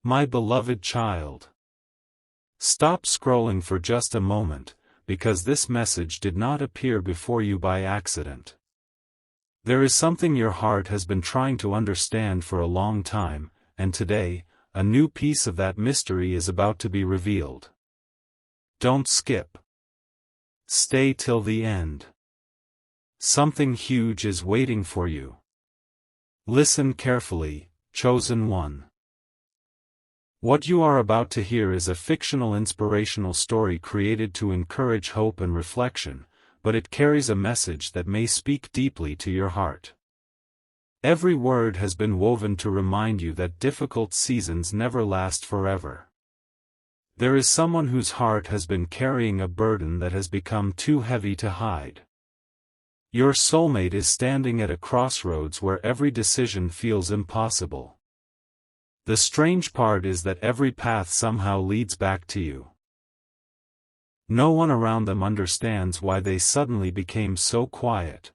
My beloved child. Stop scrolling for just a moment, because this message did not appear before you by accident. There is something your heart has been trying to understand for a long time, and today, a new piece of that mystery is about to be revealed. Don't skip. Stay till the end. Something huge is waiting for you. Listen carefully, chosen one. What you are about to hear is a fictional inspirational story created to encourage hope and reflection, but it carries a message that may speak deeply to your heart. Every word has been woven to remind you that difficult seasons never last forever. There is someone whose heart has been carrying a burden that has become too heavy to hide. Your soulmate is standing at a crossroads where every decision feels impossible. The strange part is that every path somehow leads back to you. No one around them understands why they suddenly became so quiet.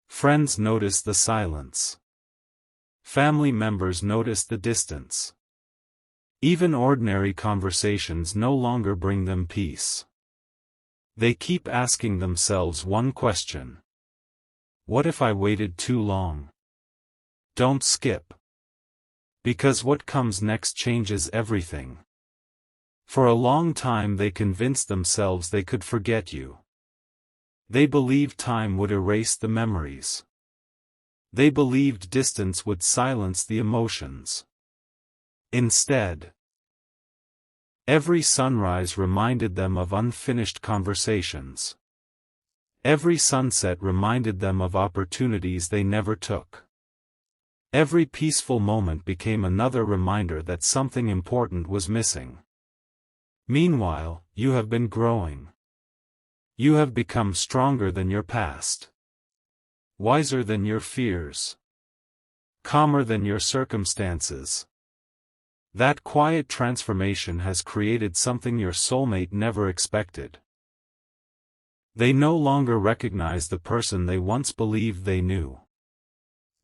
Friends notice the silence. Family members notice the distance. Even ordinary conversations no longer bring them peace. They keep asking themselves one question. What if I waited too long? Don't skip. Because what comes next changes everything. For a long time they convinced themselves they could forget you. They believed time would erase the memories. They believed distance would silence the emotions. Instead, every sunrise reminded them of unfinished conversations. Every sunset reminded them of opportunities they never took. Every peaceful moment became another reminder that something important was missing. Meanwhile, you have been growing. You have become stronger than your past. Wiser than your fears. Calmer than your circumstances. That quiet transformation has created something your soulmate never expected. They no longer recognize the person they once believed they knew.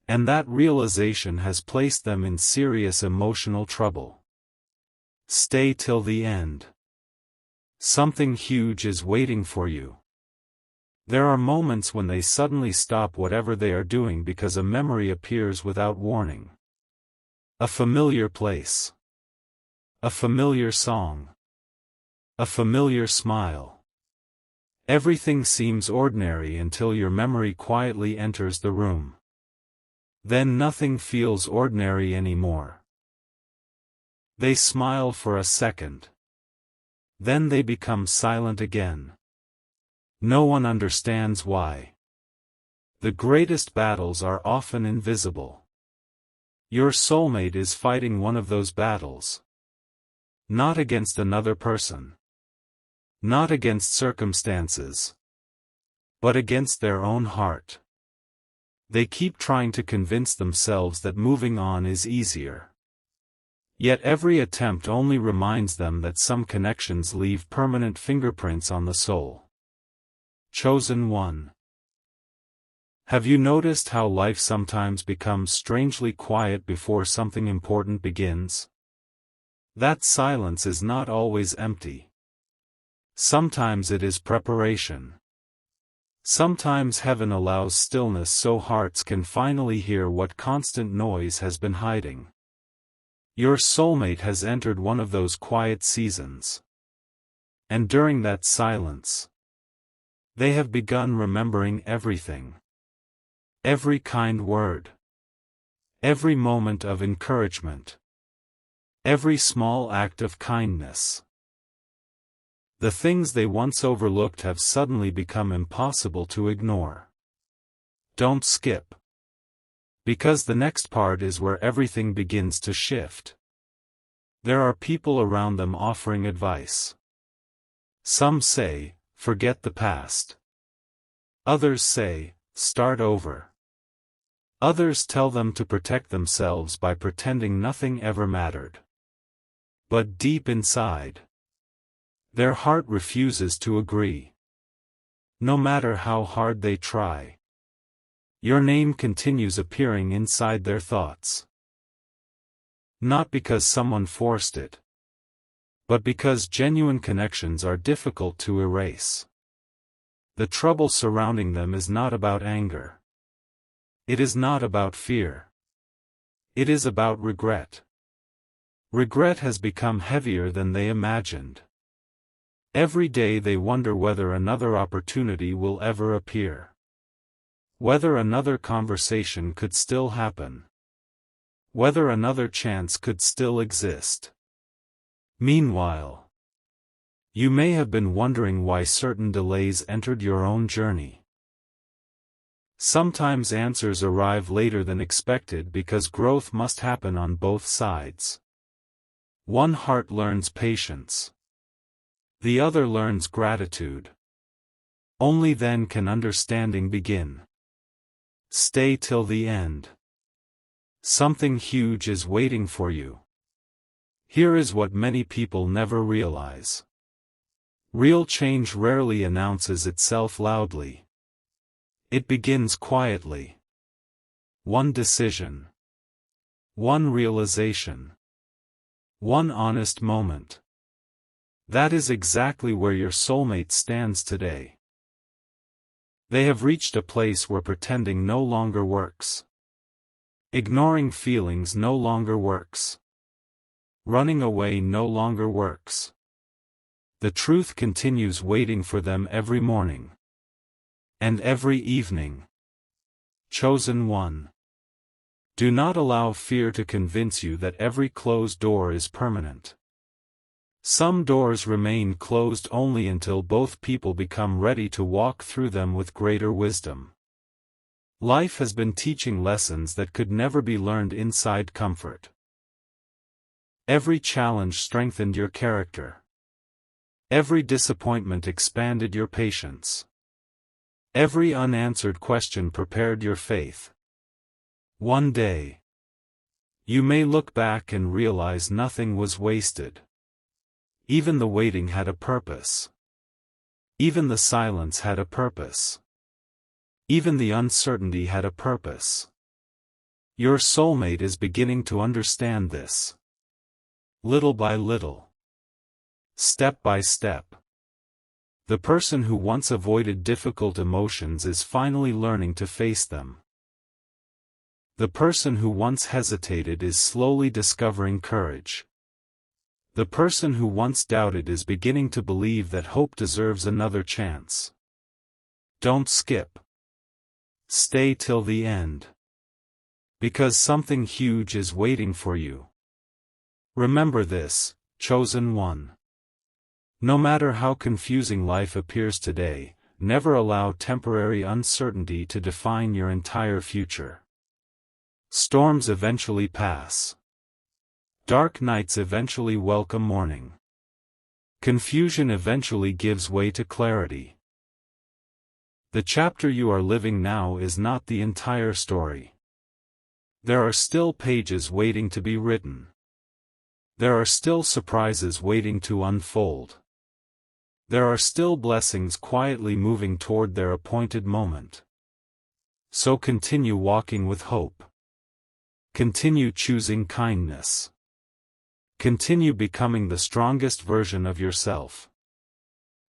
And that realization has placed them in serious emotional trouble. Stay till the end. Something huge is waiting for you. There are moments when they suddenly stop whatever they are doing because a memory appears without warning. A familiar place. A familiar song. A familiar smile. Everything seems ordinary until your memory quietly enters the room. Then nothing feels ordinary anymore. They smile for a second. Then they become silent again. No one understands why. The greatest battles are often invisible. Your soulmate is fighting one of those battles. Not against another person. Not against circumstances. But against their own heart. They keep trying to convince themselves that moving on is easier. Yet every attempt only reminds them that some connections leave permanent fingerprints on the soul. Chosen one. Have you noticed how life sometimes becomes strangely quiet before something important begins? That silence is not always empty. Sometimes it is preparation. Sometimes heaven allows stillness so hearts can finally hear what constant noise has been hiding. Your soulmate has entered one of those quiet seasons. And during that silence, they have begun remembering everything. Every kind word. Every moment of encouragement. Every small act of kindness. The things they once overlooked have suddenly become impossible to ignore. Don't skip. Because the next part is where everything begins to shift. There are people around them offering advice. Some say, forget the past. Others say, start over. Others tell them to protect themselves by pretending nothing ever mattered. But deep inside, their heart refuses to agree. No matter how hard they try, your name continues appearing inside their thoughts. Not because someone forced it, but because genuine connections are difficult to erase. The trouble surrounding them is not about anger. It is not about fear. It is about regret. Regret has become heavier than they imagined. Every day they wonder whether another opportunity will ever appear. Whether another conversation could still happen. Whether another chance could still exist. Meanwhile, you may have been wondering why certain delays entered your own journey. Sometimes answers arrive later than expected because growth must happen on both sides. One heart learns patience. The other learns gratitude. Only then can understanding begin. Stay till the end. Something huge is waiting for you. Here is what many people never realize. Real change rarely announces itself loudly. It begins quietly. One decision. One realization. One honest moment. That is exactly where your soulmate stands today. They have reached a place where pretending no longer works. Ignoring feelings no longer works. Running away no longer works. The truth continues waiting for them every morning. And every evening. Chosen one. Do not allow fear to convince you that every closed door is permanent. Some doors remain closed only until both people become ready to walk through them with greater wisdom. Life has been teaching lessons that could never be learned inside comfort. Every challenge strengthened your character. Every disappointment expanded your patience. Every unanswered question prepared your faith. One day, you may look back and realize nothing was wasted. Even the waiting had a purpose. Even the silence had a purpose. Even the uncertainty had a purpose. Your soulmate is beginning to understand this. Little by little. Step by step. The person who once avoided difficult emotions is finally learning to face them. The person who once hesitated is slowly discovering courage. The person who once doubted is beginning to believe that hope deserves another chance. Don't skip. Stay till the end. Because something huge is waiting for you. Remember this, chosen one. No matter how confusing life appears today, never allow temporary uncertainty to define your entire future. Storms eventually pass. Dark nights eventually welcome morning. Confusion eventually gives way to clarity. The chapter you are living now is not the entire story. There are still pages waiting to be written. There are still surprises waiting to unfold. There are still blessings quietly moving toward their appointed moment. So continue walking with hope. Continue choosing kindness. Continue becoming the strongest version of yourself.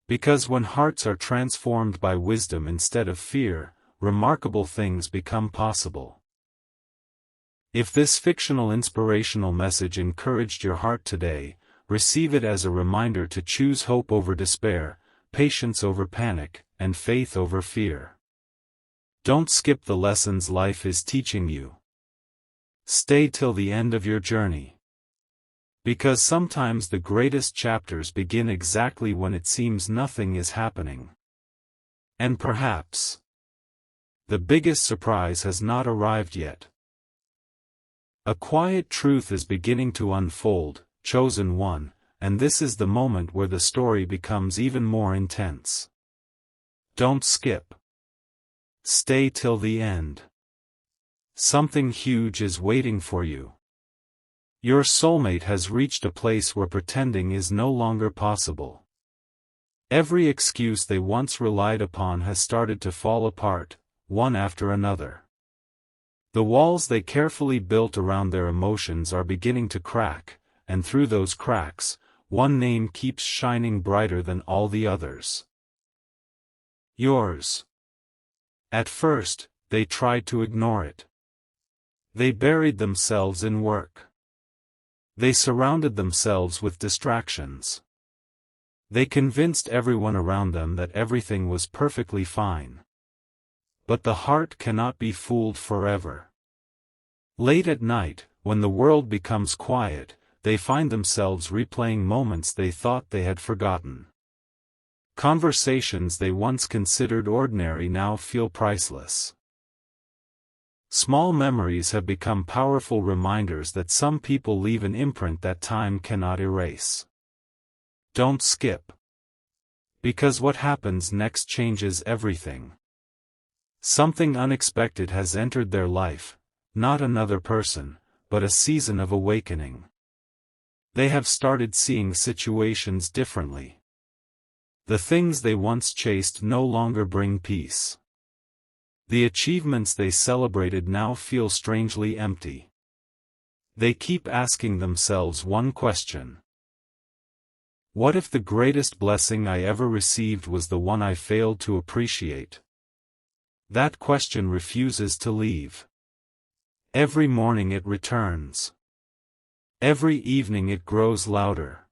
Because when hearts are transformed by wisdom instead of fear, remarkable things become possible. If this fictional inspirational message encouraged your heart today, receive it as a reminder to choose hope over despair, patience over panic, and faith over fear. Don't skip the lessons life is teaching you. Stay till the end of your journey. Because sometimes the greatest chapters begin exactly when it seems nothing is happening. And perhaps the biggest surprise has not arrived yet. A quiet truth is beginning to unfold, chosen one, and this is the moment where the story becomes even more intense. Don't skip. Stay till the end. Something huge is waiting for you. Your soulmate has reached a place where pretending is no longer possible. Every excuse they once relied upon has started to fall apart, one after another. The walls they carefully built around their emotions are beginning to crack, and through those cracks, one name keeps shining brighter than all the others. Yours. At first, they tried to ignore it. They buried themselves in work. They surrounded themselves with distractions. They convinced everyone around them that everything was perfectly fine. But the heart cannot be fooled forever. Late at night, when the world becomes quiet, they find themselves replaying moments they thought they had forgotten. Conversations they once considered ordinary now feel priceless. Small memories have become powerful reminders that some people leave an imprint that time cannot erase. Don't skip. Because what happens next changes everything. Something unexpected has entered their life, not another person, but a season of awakening. They have started seeing situations differently. The things they once chased no longer bring peace. The achievements they celebrated now feel strangely empty. They keep asking themselves one question. What if the greatest blessing I ever received was the one I failed to appreciate? That question refuses to leave. Every morning it returns. Every evening it grows louder.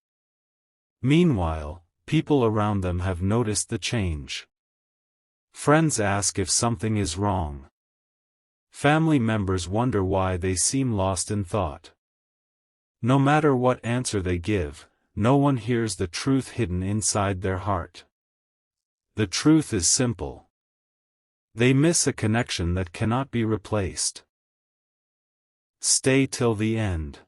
Meanwhile, people around them have noticed the change. Friends ask if something is wrong. Family members wonder why they seem lost in thought. No matter what answer they give, no one hears the truth hidden inside their heart. The truth is simple. They miss a connection that cannot be replaced. Stay till the end.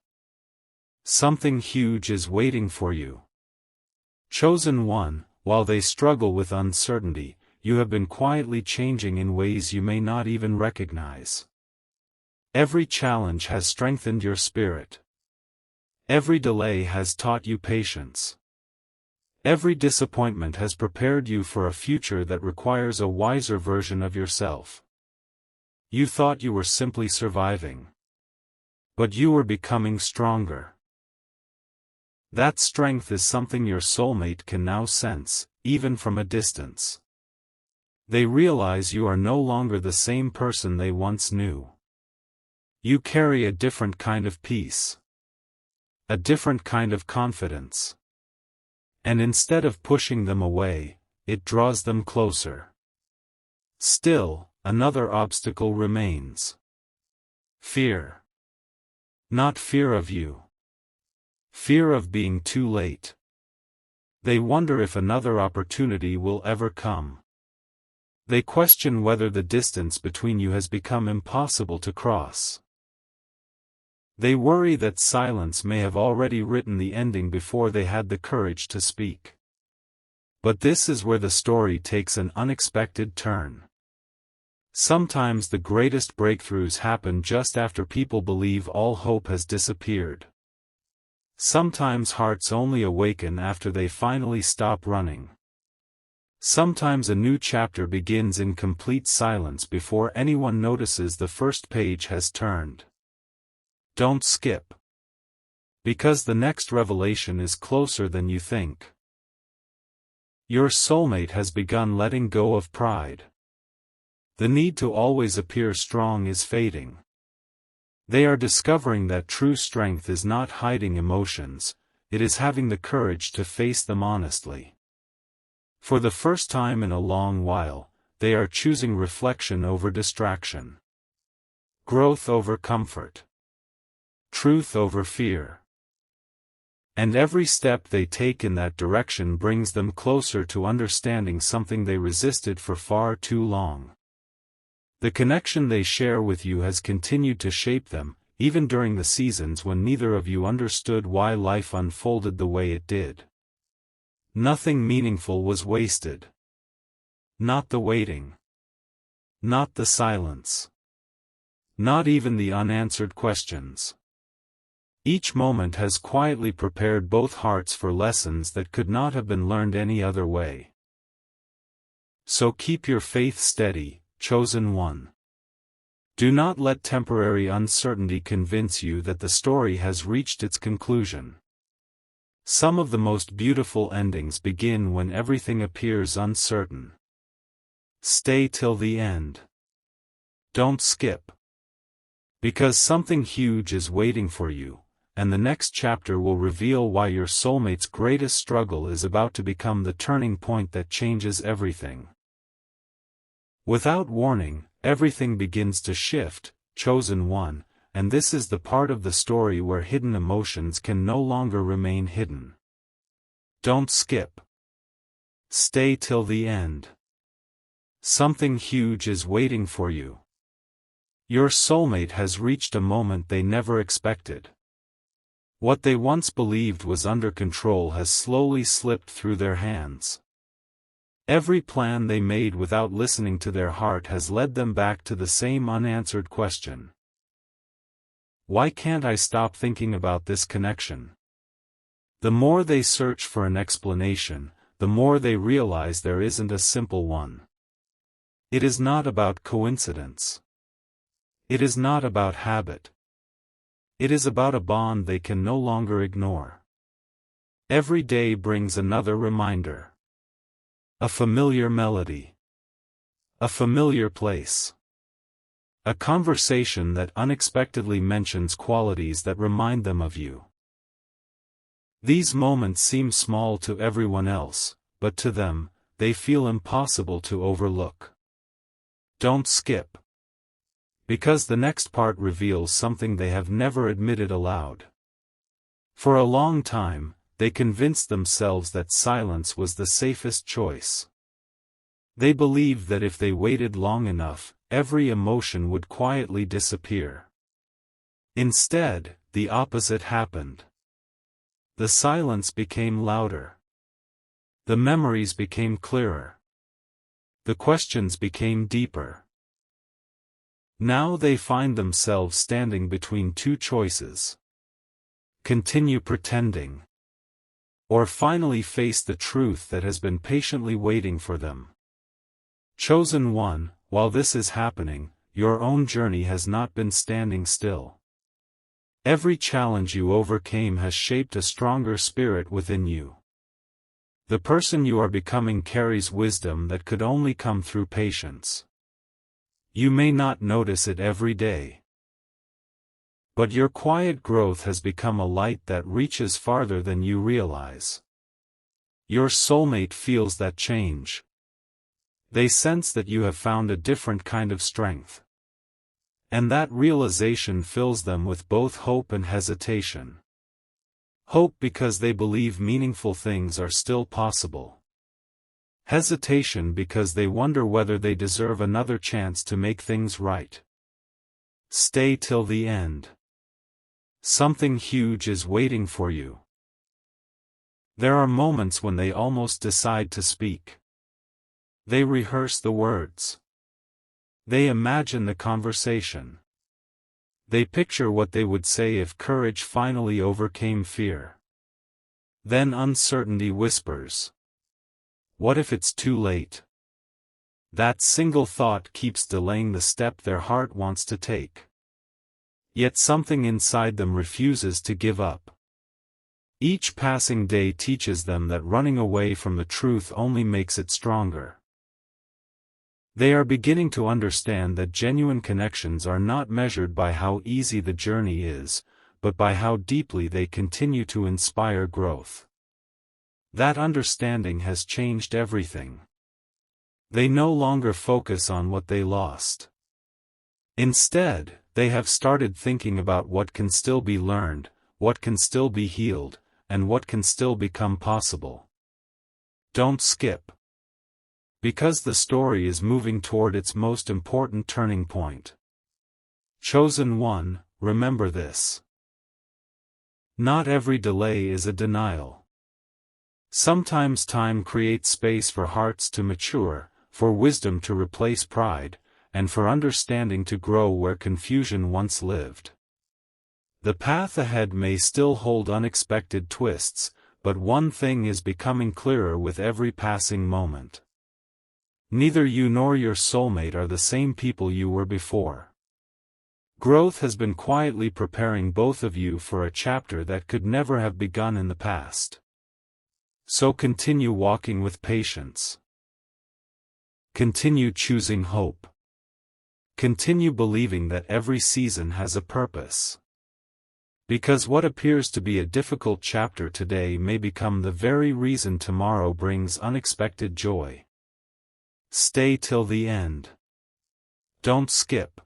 Something huge is waiting for you. Chosen one, while they struggle with uncertainty, you have been quietly changing in ways you may not even recognize. Every challenge has strengthened your spirit. Every delay has taught you patience. Every disappointment has prepared you for a future that requires a wiser version of yourself. You thought you were simply surviving. But you were becoming stronger. That strength is something your soulmate can now sense, even from a distance. They realize you are no longer the same person they once knew. You carry a different kind of peace. A different kind of confidence. And instead of pushing them away, it draws them closer. Still, another obstacle remains. Fear. Not fear of you. Fear of being too late. They wonder if another opportunity will ever come. They question whether the distance between you has become impossible to cross. They worry that silence may have already written the ending before they had the courage to speak. But this is where the story takes an unexpected turn. Sometimes the greatest breakthroughs happen just after people believe all hope has disappeared. Sometimes hearts only awaken after they finally stop running. Sometimes a new chapter begins in complete silence before anyone notices the first page has turned. Don't skip. Because the next revelation is closer than you think. Your soulmate has begun letting go of pride. The need to always appear strong is fading. They are discovering that true strength is not hiding emotions, it is having the courage to face them honestly. For the first time in a long while, they are choosing reflection over distraction. Growth over comfort. Truth over fear. And every step they take in that direction brings them closer to understanding something they resisted for far too long. The connection they share with you has continued to shape them, even during the seasons when neither of you understood why life unfolded the way it did. Nothing meaningful was wasted. Not the waiting. Not the silence. Not even the unanswered questions. Each moment has quietly prepared both hearts for lessons that could not have been learned any other way. So keep your faith steady, chosen one. Do not let temporary uncertainty convince you that the story has reached its conclusion. Some of the most beautiful endings begin when everything appears uncertain. Stay till the end. Don't skip. Because something huge is waiting for you, and the next chapter will reveal why your soulmate's greatest struggle is about to become the turning point that changes everything. Without warning, everything begins to shift, chosen one, and this is the part of the story where hidden emotions can no longer remain hidden. Don't skip. Stay till the end. Something huge is waiting for you. Your soulmate has reached a moment they never expected. What they once believed was under control has slowly slipped through their hands. Every plan they made without listening to their heart has led them back to the same unanswered question. Why can't I stop thinking about this connection? The more they search for an explanation, the more they realize there isn't a simple one. It is not about coincidence. It is not about habit. It is about a bond they can no longer ignore. Every day brings another reminder. A familiar melody. A familiar place. A conversation that unexpectedly mentions qualities that remind them of you. These moments seem small to everyone else, but to them, they feel impossible to overlook. Don't skip. Because the next part reveals something they have never admitted aloud. For a long time, they convinced themselves that silence was the safest choice. They believed that if they waited long enough, every emotion would quietly disappear. Instead, the opposite happened. The silence became louder. The memories became clearer. The questions became deeper. Now they find themselves standing between two choices. Continue pretending. Or finally face the truth that has been patiently waiting for them. Chosen one, while this is happening, your own journey has not been standing still. Every challenge you overcame has shaped a stronger spirit within you. The person you are becoming carries wisdom that could only come through patience. You may not notice it every day. But your quiet growth has become a light that reaches farther than you realize. Your soulmate feels that change. They sense that you have found a different kind of strength. And that realization fills them with both hope and hesitation. Hope because they believe meaningful things are still possible. Hesitation because they wonder whether they deserve another chance to make things right. Stay till the end. Something huge is waiting for you. There are moments when they almost decide to speak. They rehearse the words. They imagine the conversation. They picture what they would say if courage finally overcame fear. Then uncertainty whispers. What if it's too late? That single thought keeps delaying the step their heart wants to take. Yet something inside them refuses to give up. Each passing day teaches them that running away from the truth only makes it stronger. They are beginning to understand that genuine connections are not measured by how easy the journey is, but by how deeply they continue to inspire growth. That understanding has changed everything. They no longer focus on what they lost. Instead, they have started thinking about what can still be learned, what can still be healed, and what can still become possible. Don't skip. Because the story is moving toward its most important turning point. Chosen one, remember this. Not every delay is a denial. Sometimes time creates space for hearts to mature, for wisdom to replace pride, and for understanding to grow where confusion once lived. The path ahead may still hold unexpected twists, but one thing is becoming clearer with every passing moment. Neither you nor your soulmate are the same people you were before. Growth has been quietly preparing both of you for a chapter that could never have begun in the past. So continue walking with patience. Continue choosing hope. Continue believing that every season has a purpose. Because what appears to be a difficult chapter today may become the very reason tomorrow brings unexpected joy. Stay till the end. Don't skip.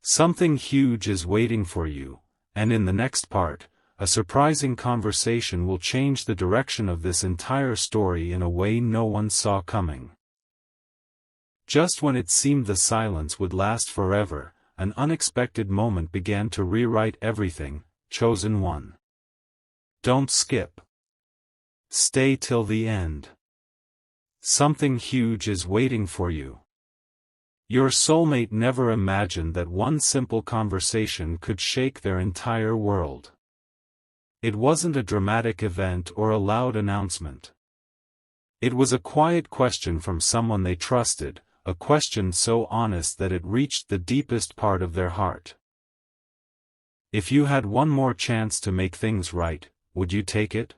Something huge is waiting for you, and in the next part, a surprising conversation will change the direction of this entire story in a way no one saw coming. Just when it seemed the silence would last forever, an unexpected moment began to rewrite everything. Chosen one. Don't skip. Stay till the end. Something huge is waiting for you. Your soulmate never imagined that one simple conversation could shake their entire world. It wasn't a dramatic event or a loud announcement. It was a quiet question from someone they trusted, a question so honest that it reached the deepest part of their heart. If you had one more chance to make things right, would you take it?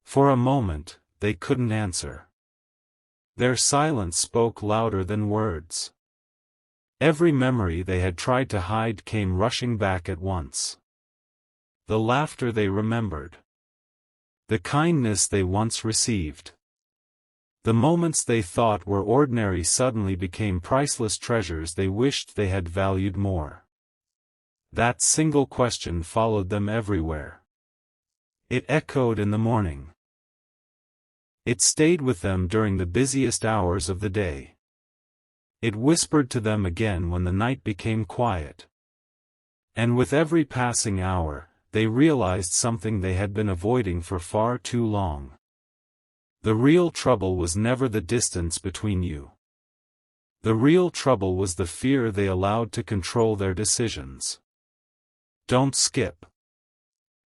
For a moment, they couldn't answer. Their silence spoke louder than words. Every memory they had tried to hide came rushing back at once. The laughter they remembered. The kindness they once received. The moments they thought were ordinary suddenly became priceless treasures they wished they had valued more. That single question followed them everywhere. It echoed in the morning. It stayed with them during the busiest hours of the day. It whispered to them again when the night became quiet. And with every passing hour, they realized something they had been avoiding for far too long. The real trouble was never the distance between you. The real trouble was the fear they allowed to control their decisions. Don't skip.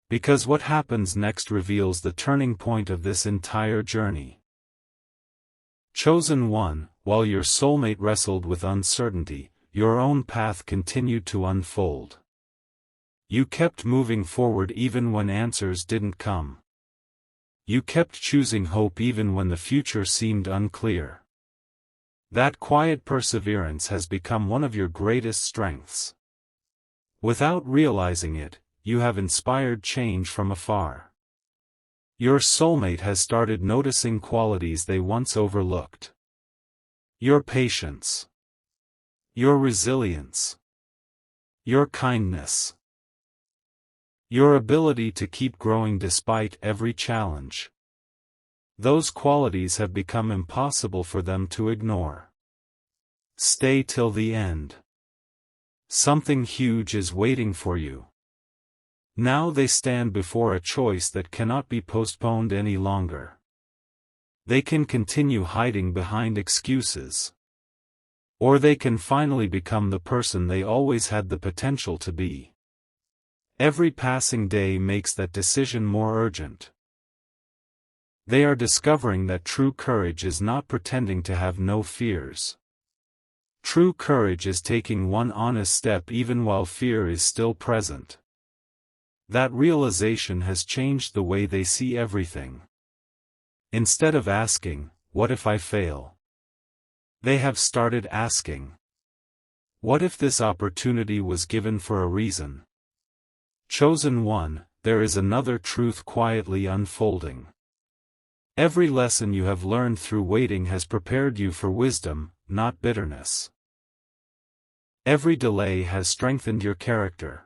Because what happens next reveals the turning point of this entire journey. Chosen one, while your soulmate wrestled with uncertainty, your own path continued to unfold. You kept moving forward even when answers didn't come. You kept choosing hope even when the future seemed unclear. That quiet perseverance has become one of your greatest strengths. Without realizing it, you have inspired change from afar. Your soulmate has started noticing qualities they once overlooked. Your patience. Your resilience. Your kindness. Your ability to keep growing despite every challenge. Those qualities have become impossible for them to ignore. Stay till the end. Something huge is waiting for you. Now they stand before a choice that cannot be postponed any longer. They can continue hiding behind excuses. Or they can finally become the person they always had the potential to be. Every passing day makes that decision more urgent. They are discovering that true courage is not pretending to have no fears. True courage is taking one honest step even while fear is still present. That realization has changed the way they see everything. Instead of asking, "What if I fail?" they have started asking, "What if this opportunity was given for a reason?" Chosen one, there is another truth quietly unfolding. Every lesson you have learned through waiting has prepared you for wisdom, not bitterness. Every delay has strengthened your character.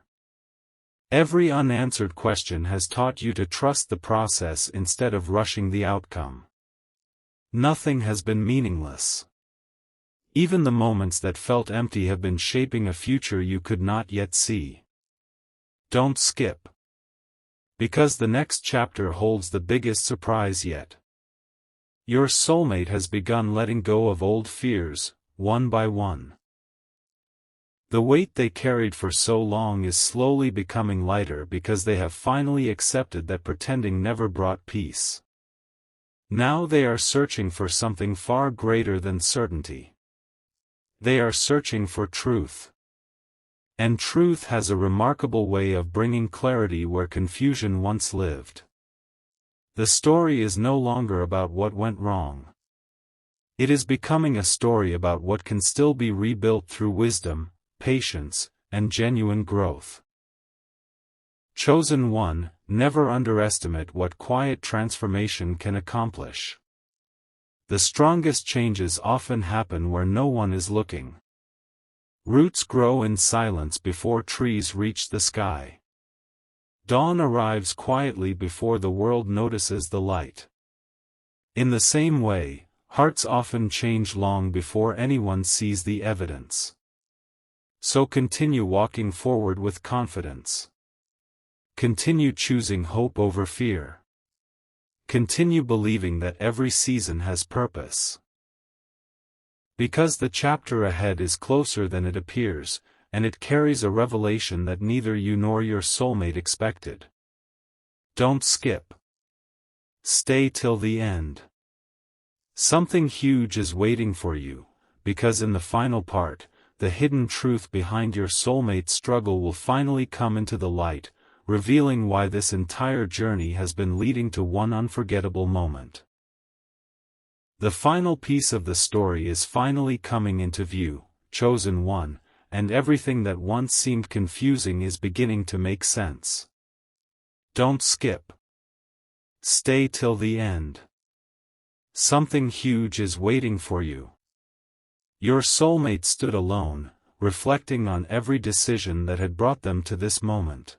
Every unanswered question has taught you to trust the process instead of rushing the outcome. Nothing has been meaningless. Even the moments that felt empty have been shaping a future you could not yet see. Don't skip. Because the next chapter holds the biggest surprise yet. Your soulmate has begun letting go of old fears, one by one. The weight they carried for so long is slowly becoming lighter because they have finally accepted that pretending never brought peace. Now they are searching for something far greater than certainty. They are searching for truth. And truth has a remarkable way of bringing clarity where confusion once lived. The story is no longer about what went wrong. It is becoming a story about what can still be rebuilt through wisdom, patience, and genuine growth. Chosen one, never underestimate what quiet transformation can accomplish. The strongest changes often happen where no one is looking. Roots grow in silence before trees reach the sky. Dawn arrives quietly before the world notices the light. In the same way, hearts often change long before anyone sees the evidence. So continue walking forward with confidence. Continue choosing hope over fear. Continue believing that every season has purpose. Because the chapter ahead is closer than it appears, and it carries a revelation that neither you nor your soulmate expected. Don't skip. Stay till the end. Something huge is waiting for you, because in the final part, the hidden truth behind your soulmate's struggle will finally come into the light, revealing why this entire journey has been leading to one unforgettable moment. The final piece of the story is finally coming into view, chosen one, and everything that once seemed confusing is beginning to make sense. Don't skip. Stay till the end. Something huge is waiting for you. Your soulmate stood alone, reflecting on every decision that had brought them to this moment.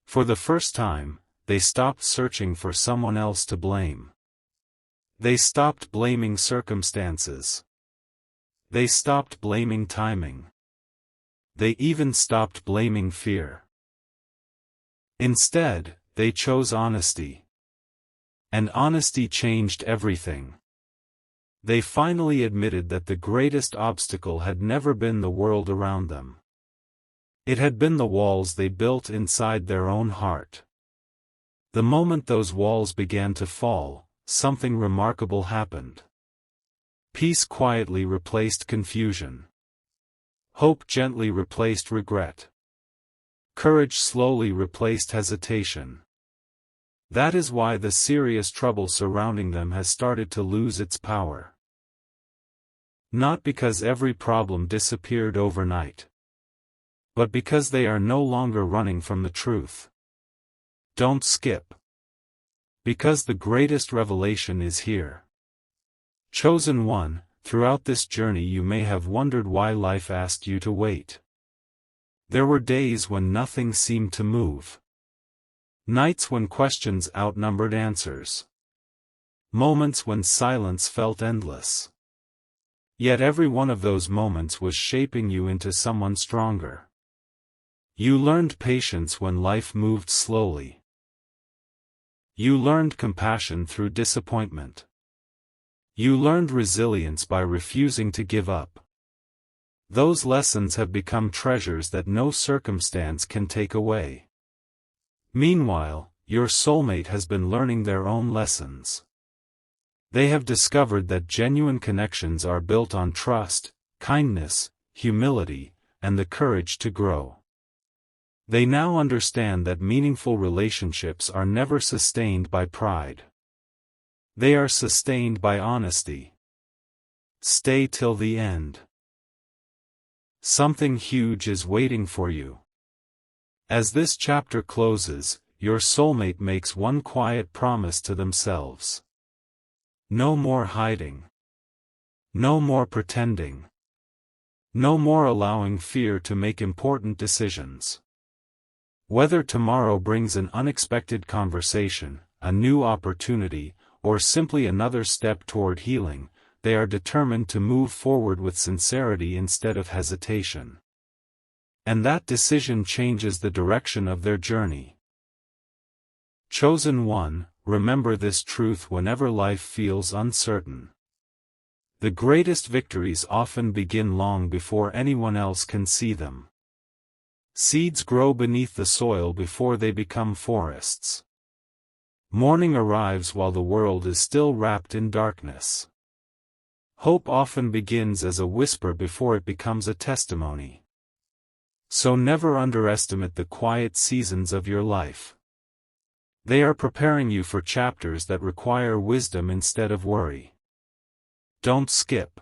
For the first time, they stopped searching for someone else to blame. They stopped blaming circumstances. They stopped blaming timing. They even stopped blaming fear. Instead, they chose honesty. And honesty changed everything. They finally admitted that the greatest obstacle had never been the world around them. It had been the walls they built inside their own heart. The moment those walls began to fall, something remarkable happened. Peace quietly replaced confusion. Hope gently replaced regret. Courage slowly replaced hesitation. That is why the serious trouble surrounding them has started to lose its power. Not because every problem disappeared overnight, but because they are no longer running from the truth. Don't skip. Because the greatest revelation is here. Chosen one, throughout this journey you may have wondered why life asked you to wait. There were days when nothing seemed to move. Nights when questions outnumbered answers. Moments when silence felt endless. Yet every one of those moments was shaping you into someone stronger. You learned patience when life moved slowly. You learned compassion through disappointment. You learned resilience by refusing to give up. Those lessons have become treasures that no circumstance can take away. Meanwhile, your soulmate has been learning their own lessons. They have discovered that genuine connections are built on trust, kindness, humility, and the courage to grow. They now understand that meaningful relationships are never sustained by pride. They are sustained by honesty. Stay till the end. Something huge is waiting for you. As this chapter closes, your soulmate makes one quiet promise to themselves. No more hiding. No more pretending. No more allowing fear to make important decisions. Whether tomorrow brings an unexpected conversation, a new opportunity, or simply another step toward healing, they are determined to move forward with sincerity instead of hesitation. And that decision changes the direction of their journey. Chosen one, remember this truth whenever life feels uncertain. The greatest victories often begin long before anyone else can see them. Seeds grow beneath the soil before they become forests. Morning arrives while the world is still wrapped in darkness. Hope often begins as a whisper before it becomes a testimony. So never underestimate the quiet seasons of your life. They are preparing you for chapters that require wisdom instead of worry. Don't skip.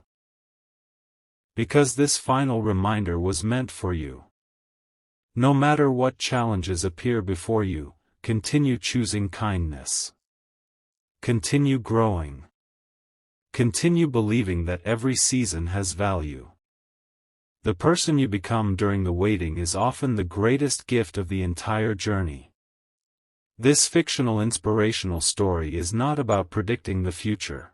Because this final reminder was meant for you. No matter what challenges appear before you, continue choosing kindness. Continue growing. Continue believing that every season has value. The person you become during the waiting is often the greatest gift of the entire journey. This fictional inspirational story is not about predicting the future.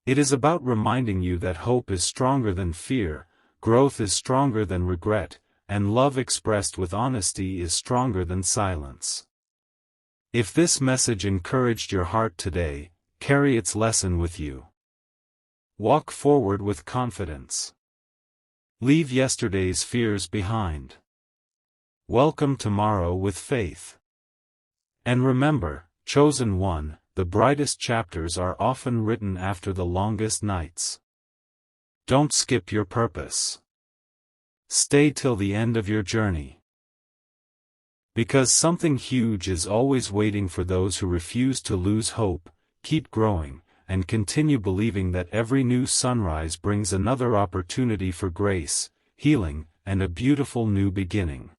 It is about reminding you that hope is stronger than fear, growth is stronger than regret, and love expressed with honesty is stronger than silence. If this message encouraged your heart today, carry its lesson with you. Walk forward with confidence. Leave yesterday's fears behind. Welcome tomorrow with faith. And remember, chosen one, the brightest chapters are often written after the longest nights. Don't skip your purpose. Stay till the end of your journey. Because something huge is always waiting for those who refuse to lose hope, keep growing, and continue believing that every new sunrise brings another opportunity for grace, healing, and a beautiful new beginning.